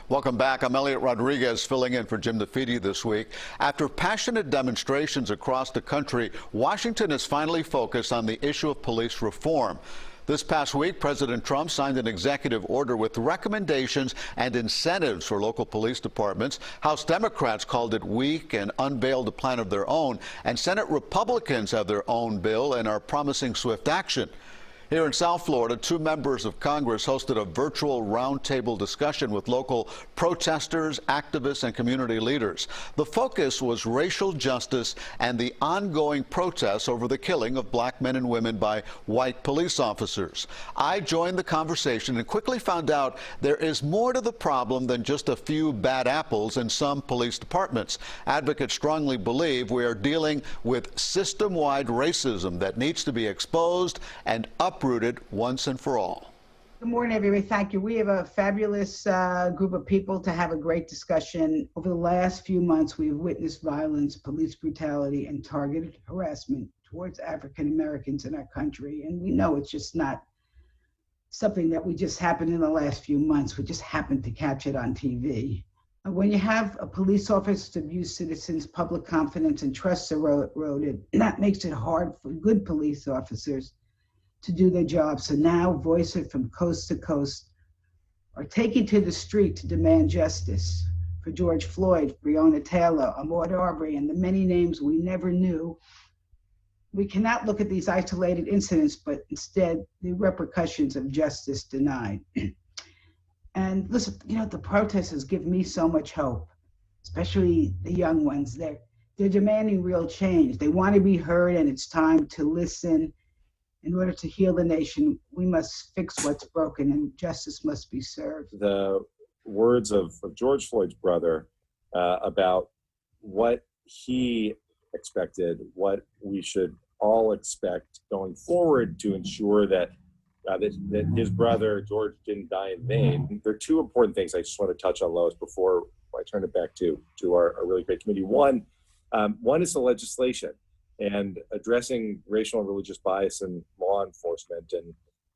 Welcome back. I'm Elliot Rodriguez filling in for Jim DeFede this week. After passionate demonstrations across the country, Washington is finally focused on the issue of police reform. This past week, President Trump signed an executive order with recommendations and incentives for local police departments. House Democrats called it weak and unveiled a plan of their own. And Senate Republicans have their own bill and are promising swift action. Here in South Florida, 2 members of Congress hosted a virtual roundtable discussion with local protesters, activists, and community leaders. The focus was racial justice and the ongoing protests over the killing of black men and women by white police officers. I joined the conversation and quickly found out there is more to the problem than just a few bad apples in some police departments. Advocates strongly believe we are dealing with system-wide racism that needs to be exposed and uprooted once and for all. Good morning, everybody. Thank you. We have a fabulous group of people to have a great discussion. Over the last few months, we've witnessed violence, police brutality, and targeted harassment towards African Americans in our country. And we know it's just not something that we just happened in the last few months. We just happened to catch it on TV. When you have a police officer abuse citizens' public confidence and trust eroded, that makes it hard for good police officers to do their job. So now voices from coast to coast are taking to the street to demand justice for George Floyd, Breonna Taylor, Ahmaud Arbery, and the many names we never knew. We cannot look at these isolated incidents, but instead the repercussions of justice denied. And listen, you know, the protesters give me so much hope, especially the young ones. They're demanding real change. They want to be heard, and it's time to listen. In order to heal the nation, we must fix what's broken and justice must be served. The words of George Floyd's brother about what he expected, what we should all expect going forward to ensure that his brother, George, didn't die in vain. There are 2 important things I just want to touch on, Lois, before I turn it back to our really great committee. One is the legislation and addressing racial and religious bias in law enforcement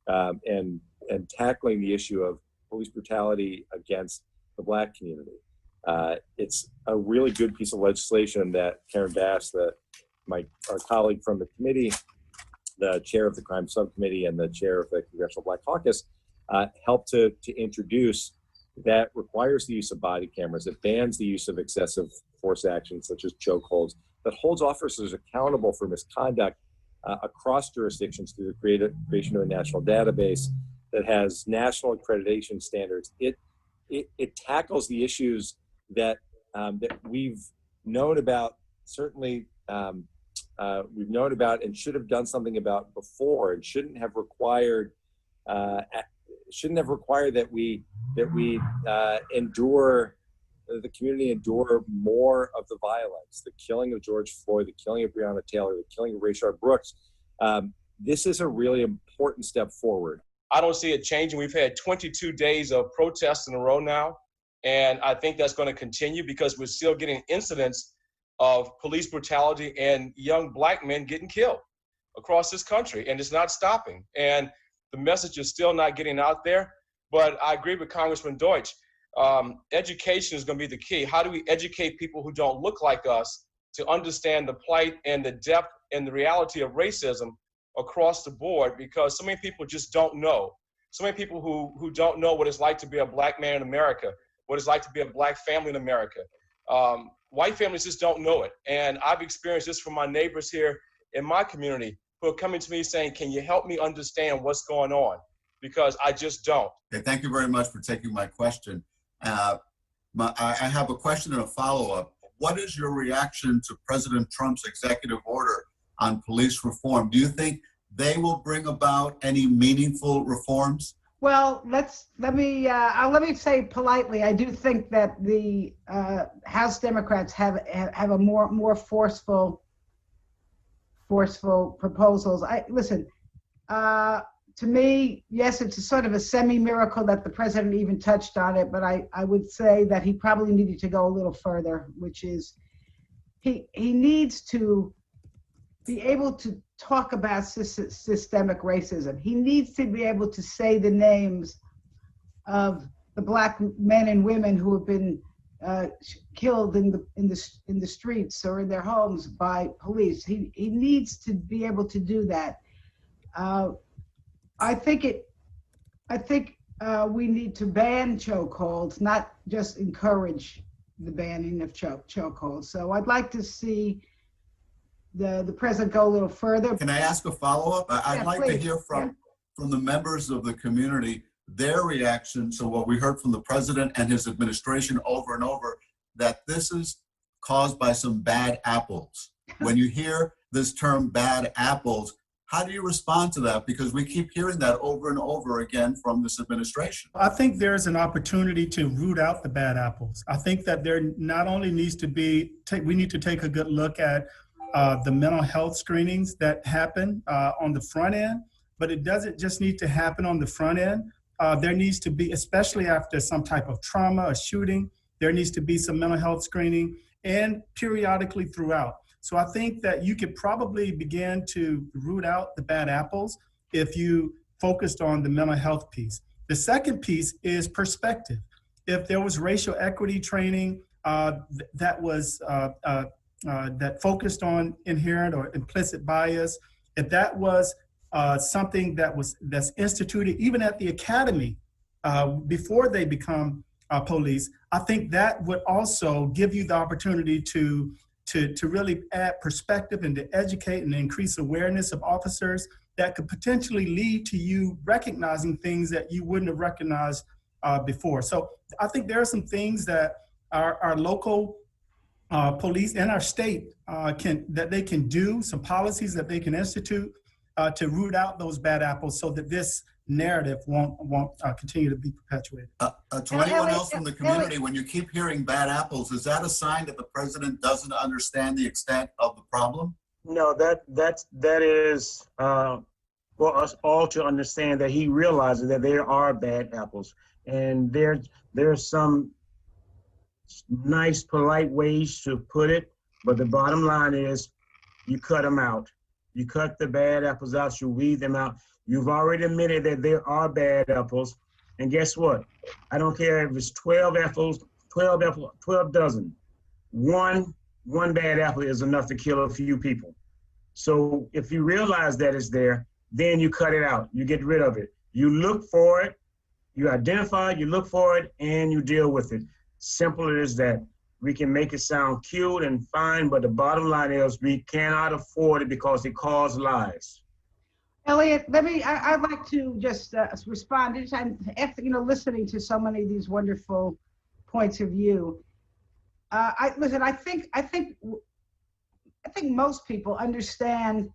and tackling the issue of police brutality against the Black community. It's a really good piece of legislation that Karen Bass, our colleague from the committee, the chair of the crime subcommittee and the chair of the Congressional Black Caucus, helped to introduce, that requires the use of body cameras. It bans the use of excessive force actions such as chokeholds, that holds officers accountable for misconduct across jurisdictions through the creation of a national database that has national accreditation standards. It tackles the issues that we've known about, certainly we've known about and should have done something about before, and shouldn't have required that we endure, the community endure more of the violence, the killing of George Floyd, the killing of Breonna Taylor, the killing of Rayshard Brooks. This is a really important step forward. I don't see it changing. We've had 22 days of protests in a row now, and I think that's going to continue because we're still getting incidents of police brutality and young Black men getting killed across this country, and it's not stopping. And the message is still not getting out there. But I agree with Congressman Deutsch. Education is going to be the key. How do we educate people who don't look like us to understand the plight and the depth and the reality of racism across the board? Because so many people just don't know. So many people who don't know what it's like to be a Black man in America, what it's like to be a Black family in America. White families just don't know it. And I've experienced this from my neighbors here in my community who are coming to me saying, can you help me understand what's going on? Because I just don't. Okay, thank you very much for taking my question. I have a question and a follow-up. What is your reaction to President Trump's executive order on police reform? Do you think they will bring about any meaningful reforms? Well, let me say politely, I do think that the House Democrats have a more forceful proposals. Listen, to me, yes, it's a sort of a semi-miracle that the president even touched on it, but I would say that he probably needed to go a little further, which is he needs to be able to talk about systemic racism. He needs to be able to say the names of the black men and women who have been killed in the streets or in their homes by police. He needs to be able to do that. I think we need to ban chokeholds, not just encourage the banning of chokeholds. So I'd like to see the president go a little further. Can I ask a follow-up? I'd Yeah, like to please. hear from the members of the community, their reaction to what we heard from the president and his administration over and over, that this is caused by some bad apples. When you hear this term bad apples, how do you respond to that? Because we keep hearing that over and over again from this administration. I think there's an opportunity to root out the bad apples. I think that there not only needs to be, we need to take a good look at the mental health screenings that happen on the front end, but it doesn't just need to happen on the front end. There needs to be, especially after some type of trauma, a shooting, there needs to be some mental health screening, and periodically throughout. So I think that you could probably begin to root out the bad apples if you focused on the mental health piece. The second piece is perspective. If there was racial equity training that focused on inherent or implicit bias, if that was something that's instituted even at the academy before they become police, I think that would also give you the opportunity to really add perspective and to educate and increase awareness of officers that could potentially lead to you recognizing things that you wouldn't have recognized before. So I think there are some things that our local police and our state they can do, some policies that they can institute to root out those bad apples so that this narrative won't continue to be perpetuated. To anyone else from the community, when you keep hearing bad apples, is that a sign that the president doesn't understand the extent of the problem? No, that is for us all to understand that he realizes that there are bad apples, and there's some nice, polite ways to put it, but the bottom line is you cut them out. You cut the bad apples out, you weed them out. You've already admitted that there are bad apples, and guess what? I don't care if it's 12 apples, 12 dozen. One bad apple is enough to kill a few people. So if you realize that it's there, then you cut it out. You get rid of it. You look for it, you identify it, you look for it, and you deal with it. Simple as that. We can make it sound cute and fine, but the bottom line is we cannot afford it because it causes lives. Elliot, I'd like to just respond. After listening to so many of these wonderful points of view, I think most people understand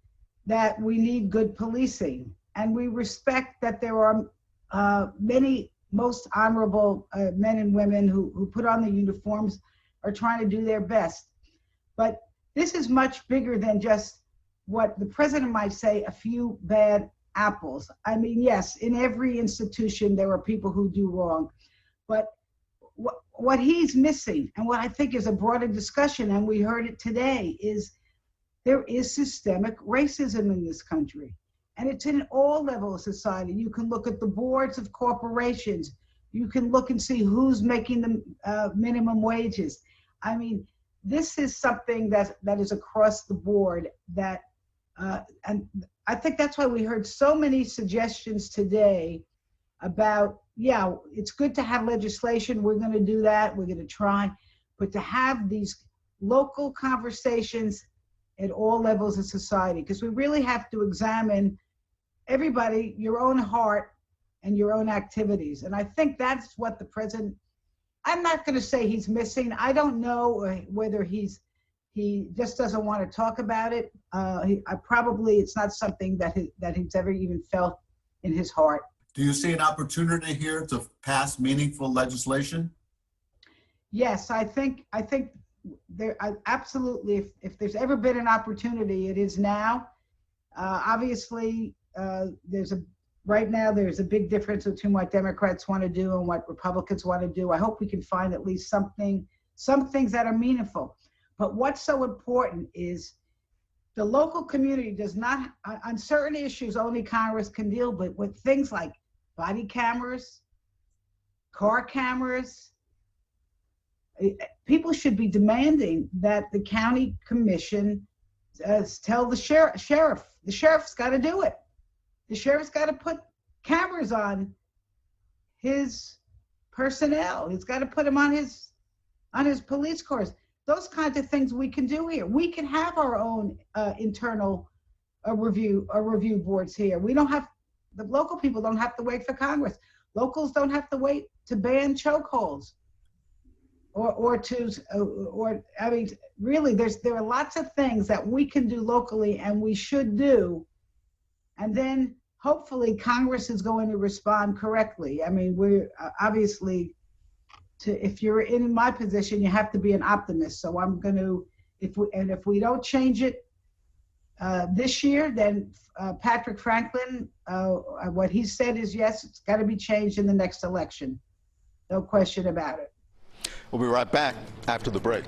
that we need good policing, and we respect that there are many most honorable men and women who put on the uniforms, are trying to do their best. But this is much bigger than just what the president might say, a few bad apples. I mean, yes, in every institution there are people who do wrong, but what he's missing, and what I think is a broader discussion, and we heard it today, is there is systemic racism in this country, and it's in all levels of society. You can look at the boards of corporations, you can look and see who's making the minimum wages. I mean, this is something that is across the board, and I think that's why we heard so many suggestions today about, yeah, it's good to have legislation, we're going to do that, we're going to try, but to have these local conversations at all levels of society, because we really have to examine everybody, your own heart and your own activities. And I think that's what the president, I'm not going to say he's missing. I don't know whether he just doesn't want to talk about it. It's not something that he's ever even felt in his heart. Do you see an opportunity here to pass meaningful legislation? Yes, I think there absolutely. If there's ever been an opportunity, it is now. Obviously, right now there's a big difference between what Democrats want to do and what Republicans want to do. I hope we can find at least some things that are meaningful. But what's so important is the local community does not, on certain issues, only Congress can deal with things like body cameras, car cameras. People should be demanding that the county commission tell the sheriff. The sheriff's got to do it. The sheriff's got to put cameras on his personnel. He's got to put them on his police cars. Those kinds of things we can do here. We can have our own internal review boards here. We don't have, the local people don't have to wait for Congress. Locals don't have to wait to ban chokeholds. I mean, really, there are lots of things that we can do locally and we should do. And then hopefully Congress is going to respond correctly. I mean, we're obviously, if you're in my position, you have to be an optimist. So I'm going to, if we don't change it this year, then Patrick Franklin, what he said is yes, it's got to be changed in the next election. No question about it. We'll be right back after the break.